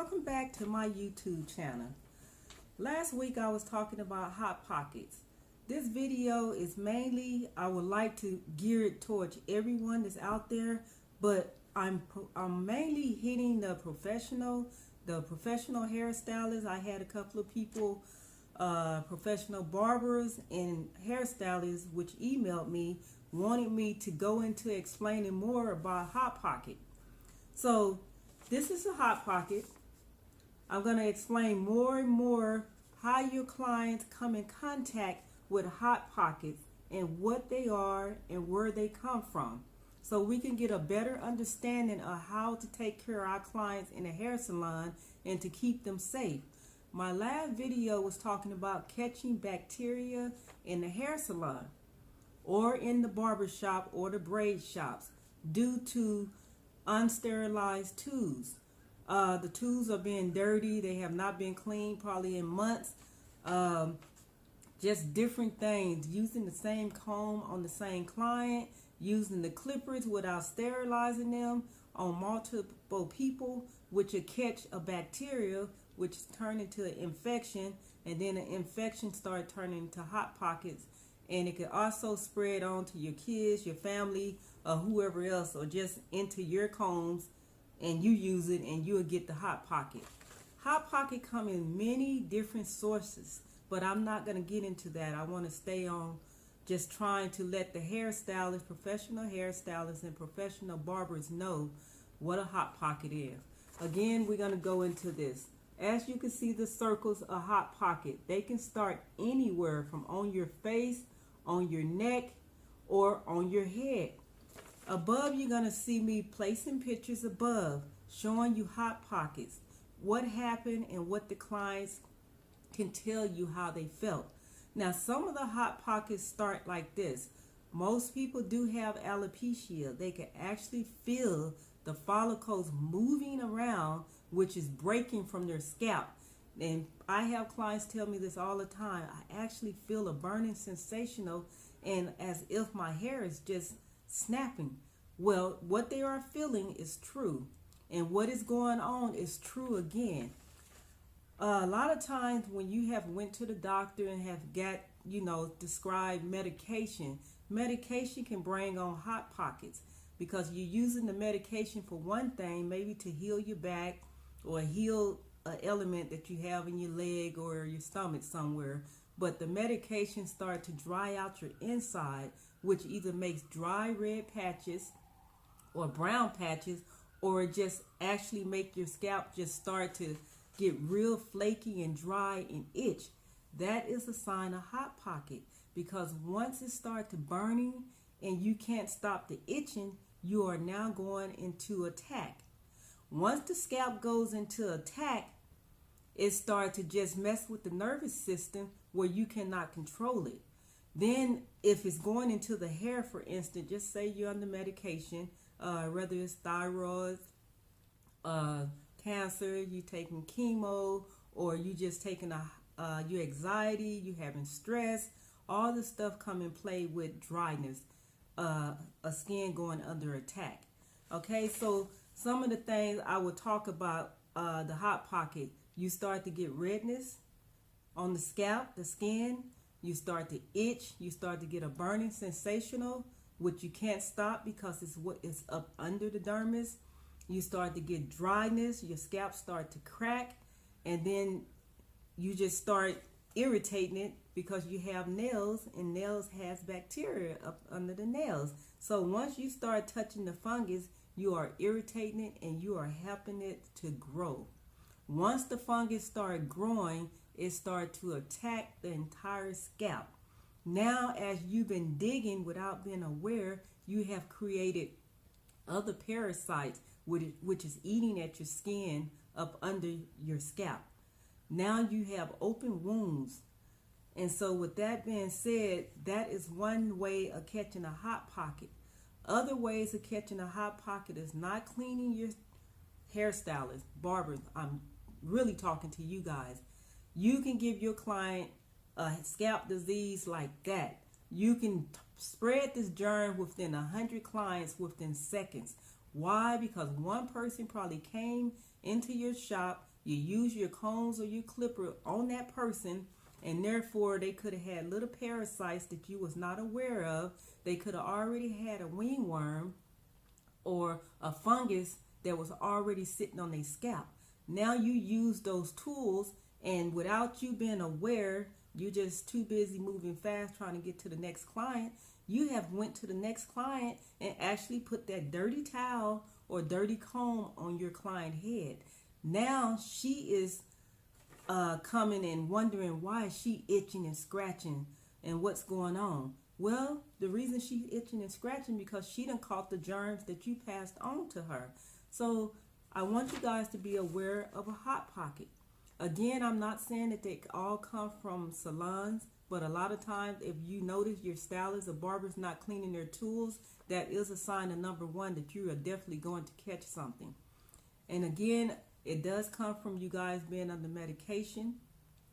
welcome back to my YouTube channel. Last week I was talking about hot pockets. This video is mainly, I would like to gear it towards everyone that's out there, but I'm mainly hitting the professional hairstylists. I had a couple of people, professional barbers and hairstylists, which emailed me, wanted me to go into explaining more about hot pocket. So this is a hot pocket. I'm going to explain more and more how your clients come in contact with hot pockets and what they are and where they come from, so we can get a better understanding of how to take care of our clients in a hair salon and to keep them safe. My last video was talking about catching bacteria in the hair salon or in the barber shop or the braid shops due to unsterilized tools. The tools are being dirty. They have not been cleaned probably in months. Just different things. Using the same comb on the same client, using the clippers without sterilizing them on multiple people, which will catch a bacteria, which turn into an infection, and then the infection start turning into hot pockets, and it could also spread on to your kids, your family, or whoever else, or just into your combs, and you use it and you'll get the hot pocket. Hot pocket come in many different sources, but I'm not going to get into that. I want to stay on just trying to let the hairstylists, professional hairstylists, and professional barbers know what a hot pocket is. Again, we're going to go into this. As you can see, the circles of hot pocket, they can start anywhere from on your face, on your neck, or on your head. Above, you're going to see me placing pictures above showing you hot pockets, what happened, and what the clients can tell you how they felt. Now, some of the hot pockets start like this. Most people do have alopecia. They can actually feel the follicles moving around, which is breaking from their scalp. And I have clients tell me this all the time. I actually feel a burning sensation, and as if my hair is just snapping. Well, what they are feeling is true, and what is going on is true again. A lot of times when you have went to the doctor and have got, described medication can bring on hot pockets, because you're using the medication for one thing, maybe to heal your back or heal an element that you have in your leg or your stomach somewhere, but the medication start to dry out your inside, which either makes dry red patches or brown patches, or it just actually make your scalp just start to get real flaky and dry and itch. That is a sign of hot pocket, because once it starts to burning and you can't stop the itching, you are now going into attack. Once the scalp goes into attack, it starts to just mess with the nervous system where you cannot control it. Then if it's going into the hair, for instance, just say you're under medication, whether it's thyroid, cancer, you taking chemo, or you just taking your anxiety, you having stress, all this stuff come in play with dryness, a skin going under attack. Okay, so some of the things I would talk about, the hot pocket, you start to get redness on the scalp, the skin, you start to itch, you start to get a burning sensation, which you can't stop because it's what is up under the dermis. You start to get dryness, your scalp start to crack, and then you just start irritating it because you have nails, and nails has bacteria up under the nails. So once you start touching the fungus, you are irritating it and you are helping it to grow. Once the fungus start growing, it start to attack the entire scalp. Now, as you've been digging without being aware, you have created other parasites, which is eating at your skin up under your scalp. Now you have open wounds. And so with that being said, that is one way of catching a hot pocket. Other ways of catching a hot pocket is not cleaning your hairstylist, barbers. I'm really talking to you guys. You can give your client a scalp disease like that. You can spread this germ within 100 clients within seconds. Why? Because one person probably came into your shop, You use your combs or your clipper on that person, and therefore they could have had little parasites that you was not aware of. They could have already had a wingworm or a fungus that was already sitting on their scalp. Now you use those tools, and without you being aware, you're just too busy moving fast trying to get to the next client. You have went to the next client and actually put that dirty towel or dirty comb on your client head. Now she is coming and wondering why is she itching and scratching and what's going on. Well, the reason she's itching and scratching because she done caught the germs that you passed on to her. So I want you guys to be aware of a hot pocket. Again, I'm not saying that they all come from salons, but a lot of times if you notice your stylist or barber's not cleaning their tools, that is a sign of number one that you are definitely going to catch something. And again, it does come from you guys being under medication.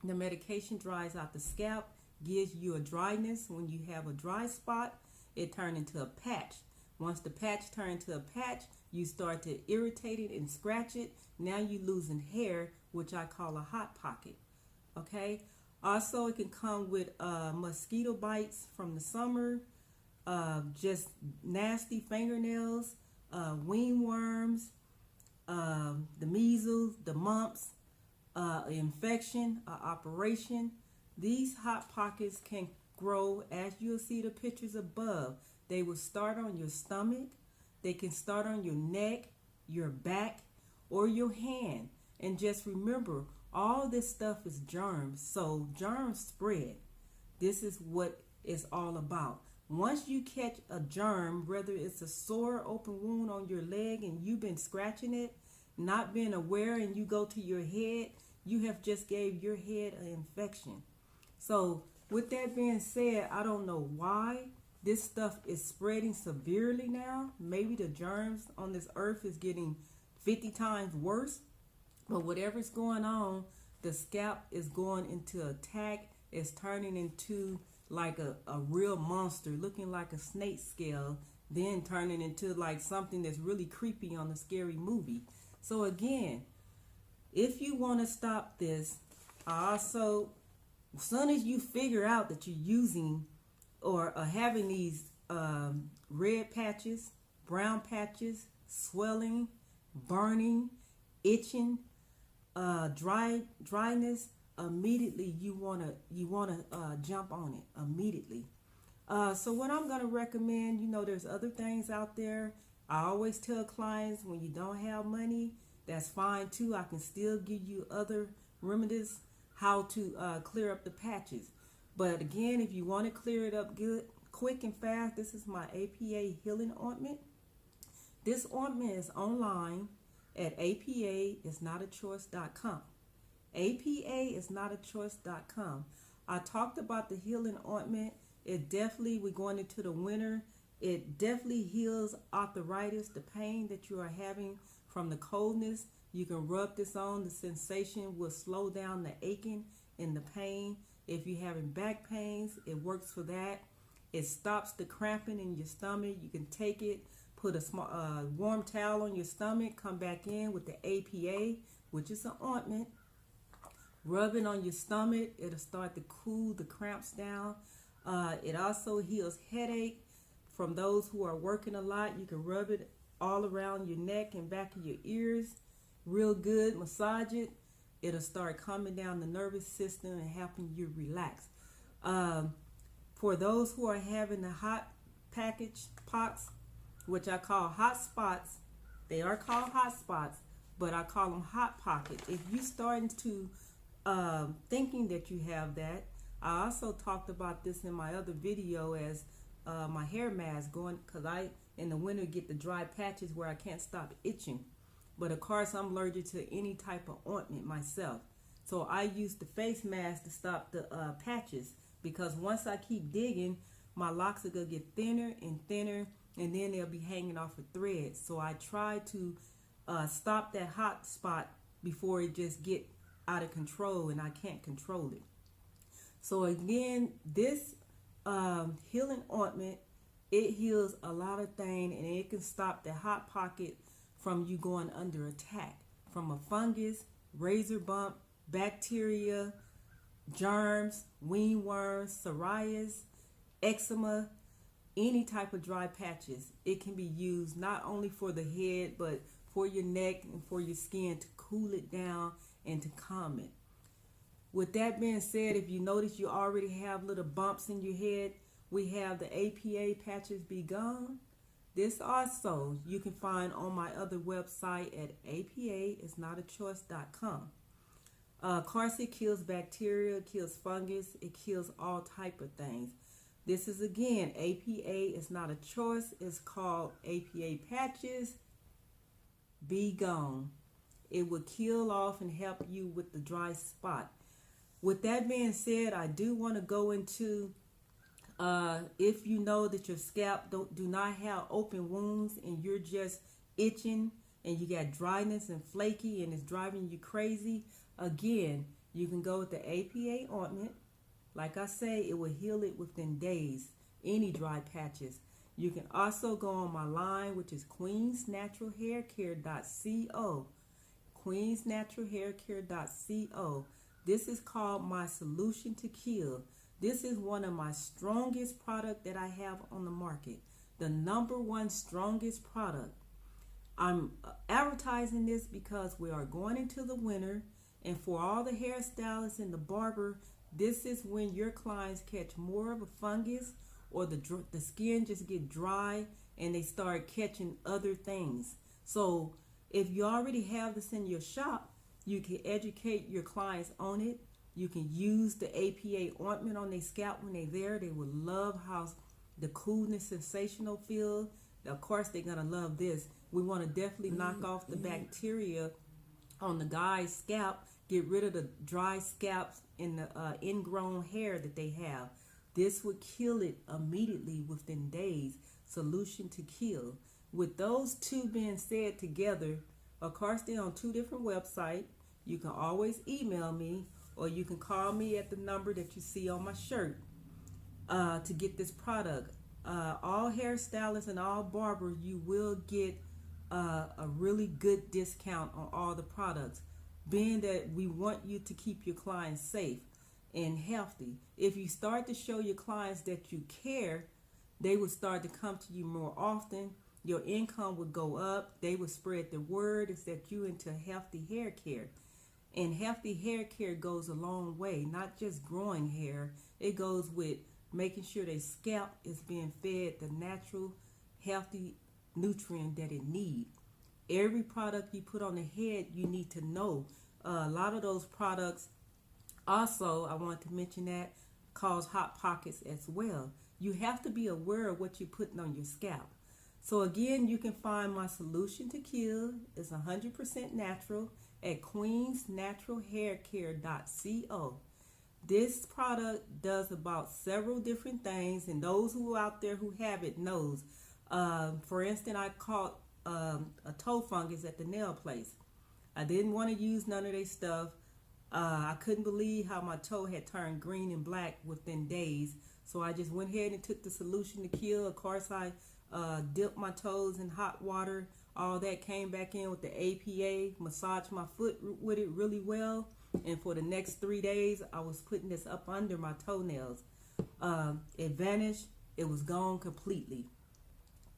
The medication dries out the scalp, gives you a dryness. When you have a dry spot, it turns into a patch. Once the patch turns into a patch, you start to irritate it and scratch it. Now you're losing hair, which I call a hot pocket. Okay. Also, it can come with mosquito bites from the summer, just nasty fingernails, wingworms, the measles, the mumps, infection, operation. These hot pockets can grow, as you'll see the pictures above. They will start on your stomach. They can start on your neck, your back, or your hand. And just remember, all this stuff is germs. So germs spread. This is what it's all about. Once you catch a germ, whether it's a sore open wound on your leg and you've been scratching it, not being aware, and you go to your head, you have just gave your head an infection. So with that being said, I don't know why this stuff is spreading severely now. Maybe the germs on this earth is getting 50 times worse. But whatever's going on, the scalp is going into attack. It's turning into like a real monster, looking like a snake scale, then turning into like something that's really creepy on a scary movie. So again, if you want to stop this, also, as soon as you figure out that you're using or having these red patches, brown patches, swelling, burning, itching, dryness, immediately you wanna jump on it immediately. So what I'm gonna recommend, there's other things out there. I always tell clients, when you don't have money, that's fine too. I can still give you other remedies how to clear up the patches. But again, if you want to clear it up good, quick and fast, this is my APA healing ointment. This ointment is online at apaisnotachoice.com. apaisnotachoice.com. I talked about the healing ointment. It definitely, we're going into the winter. It definitely heals arthritis, the pain that you are having from the coldness. You can rub this on. The sensation will slow down the aching and the pain. If you're having back pains, it works for that. It stops the cramping in your stomach. You can take it, put a small warm towel on your stomach, come back in with the APA, which is an ointment. Rub it on your stomach. It'll start to cool the cramps down. It also heals headache. From those who are working a lot, you can rub it all around your neck and back of your ears. Real good. Massage it. It'll start calming down the nervous system and helping you relax. For those who are having the hot pox, which I call hot spots, they are called hot spots, but I call them hot pockets. If you're starting to thinking that you have that, I also talked about this in my other video as my hair mask going, because I in the winter get the dry patches where I can't stop itching. But of course I'm allergic to any type of ointment myself. So I use the face mask to stop the patches, because once I keep digging, my locks are going to get thinner and thinner, and then they'll be hanging off of threads. So I try to stop that hot spot before it just get out of control and I can't control it. So again, this healing ointment, it heals a lot of things, and it can stop the hot pocket from you going under attack from a fungus, razor bump, bacteria, germs, wingworms, psoriasis, eczema, any type of dry patches. It can be used not only for the head, but for your neck and for your skin to cool it down and to calm it. With that being said, if you notice you already have little bumps in your head, we have the APA Patches Be Gone. This also you can find on my other website at apaisnotachoice.com. Of course, it kills bacteria, it kills fungus, it kills all type of things. This is again, APA is not a choice. It's called APA Patches Be Gone. It will kill off and help you with the dry spot. With that being said, I do want to go into if you know that your scalp do not have open wounds and you're just itching and you got dryness and flaky and it's driving you crazy, again, you can go with the APA ointment. Like I say, it will heal it within days, any dry patches. You can also go on my line, which is queensnaturalhaircare.co. queensnaturalhaircare.co. This is called my solution to kill. This is one of my strongest product that I have on the market. The #1 strongest product. I'm advertising this because we are going into the winter, and for all the hairstylists and the barber, this is when your clients catch more of a fungus or the skin just get dry and they start catching other things. So if you already have this in your shop, you can educate your clients on it. You can use the APA ointment on their scalp when they're there. They will love how the coolness sensational feel. Of course, they're going to love this. We want to definitely knock off the bacteria on the guy's scalp, get rid of the dry scalps and the ingrown hair that they have. This would kill it immediately within days. Solution to kill. With those two being said together, of course, they're on 2 different websites. You can always email me or you can call me at the number that you see on my shirt to get this product. All hairstylists and all barbers, you will get a really good discount on all the products, being that we want you to keep your clients safe and healthy. If you start to show your clients that you care, they will start to come to you more often. Your income would go up. They will spread the word is that you into healthy hair care. And healthy hair care goes a long way, not just growing hair. It goes with making sure their scalp is being fed the natural, healthy nutrient that it needs. Every product you put on the head, you need to know. A lot of those products, also, I want to mention that, cause hot pockets as well. You have to be aware of what you're putting on your scalp. So again, you can find my solution to kill. It's 100% natural at queensnaturalhaircare.co. This product does about several different things, and those who out there who have it knows. For instance, I caught a toe fungus at the nail place. I didn't want to use none of their stuff. I couldn't believe how my toe had turned green and black within days. So I just went ahead and took the solution to kill. Of course, I dipped my toes in hot water. All that came back in with the APA, massaged my foot with it really well. And for the next 3 days, I was putting this up under my toenails. It vanished. It was gone completely.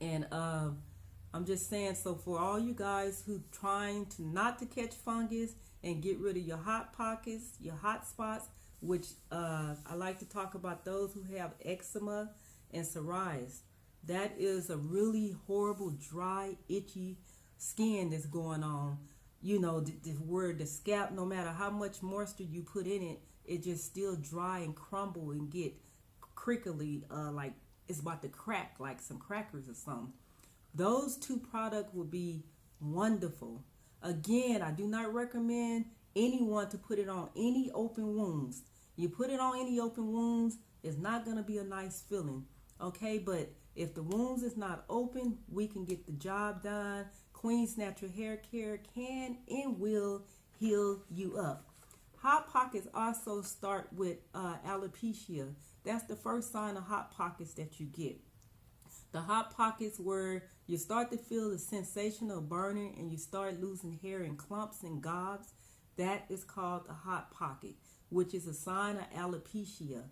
And I'm just saying, so for all you guys who trying to not to catch fungus and get rid of your hot pockets, your hot spots, which I like to talk about those who have eczema and psoriasis. That is a really horrible, dry, itchy skin that's going on. You know, where the scalp, no matter how much moisture you put in it, it just still dry and crumble and get crickly, like it's about to crack, like some crackers or something. Those 2 products will be wonderful. Again, I do not recommend anyone to put it on any open wounds. You put it on any open wounds, it's not going to be a nice feeling. Okay, but if the wounds is not open, we can get the job done. Queen's Natural Hair Care can and will heal you up. Hot pockets also start with alopecia. That's the first sign of hot pockets that you get. The hot pockets where you start to feel the sensation of burning and you start losing hair in clumps and gobs. That is called a hot pocket, which is a sign of alopecia.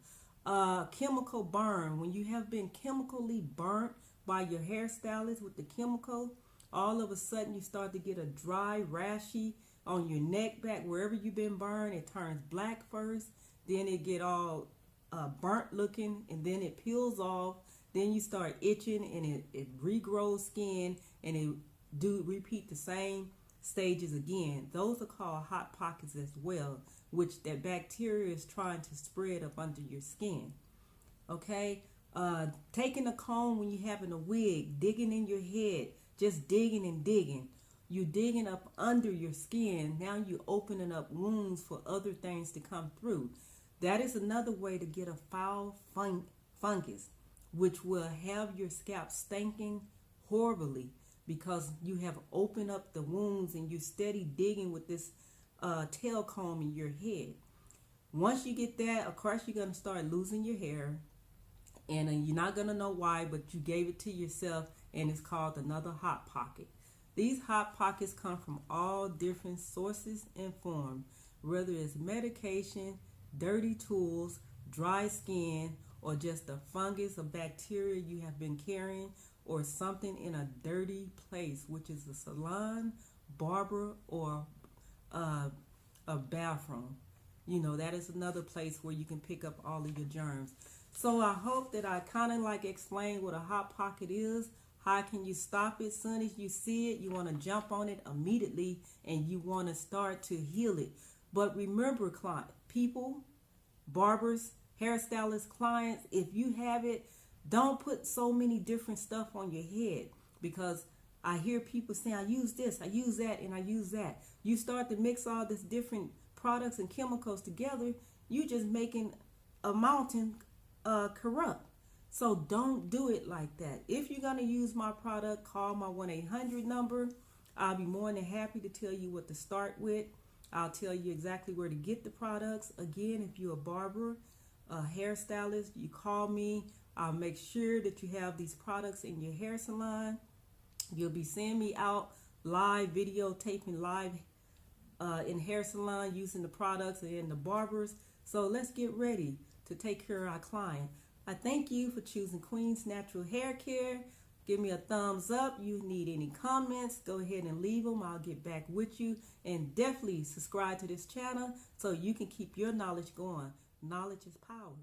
Chemical burn, when you have been chemically burnt by your hairstylist with the chemical, all of a sudden you start to get a dry, rashy on your neck, back, wherever you've been burned. It turns black first, then it get all burnt looking, and then it peels off. Then you start itching, and it regrows skin, and it repeat the same stages again. Those are called hot pockets as well, which that bacteria is trying to spread up under your skin. Okay, taking a comb when you're having a wig, digging in your head, just digging and digging. You're digging up under your skin. Now you're opening up wounds for other things to come through. That is another way to get a foul fungus, which will have your scalp stinking horribly because you have opened up the wounds and you're steady digging with this tail comb in your head. Once you get that, of course, you're going to start losing your hair, and you're not going to know why, but you gave it to yourself, and it's called another hot pocket. These hot pockets come from all different sources and forms, whether it's medication, dirty tools, dry skin, or just a fungus or bacteria you have been carrying, or something in a dirty place, which is a salon, barber, or a bathroom. You know, that is another place where you can pick up all of your germs. So I hope that I kind of like explained what a hot pocket is. How can you stop it? As soon as you see it, you want to jump on it immediately, and you want to start to heal it. But remember, people, barbers, hairstylists, clients, if you have it, don't put so many different stuff on your head, because I hear people saying, I use this, I use that, and I use that. You start to mix all these different products and chemicals together, you just making a mountain corrupt. So don't do it like that. If you're going to use my product, call my 1-800 number. I'll be more than happy to tell you what to start with. I'll tell you exactly where to get the products. Again, if you're a barber, a hairstylist, you call me. I'll make sure that you have these products in your hair salon. You'll be seeing me out live, videotaping live in hair salon using the products and the barbers. So let's get ready to take care of our client. I thank you for choosing Queen's Natural Hair Care. Give me a thumbs up. You need any comments, go ahead and leave them. I'll get back with you. And definitely subscribe to this channel so you can keep your knowledge going. Knowledge is power.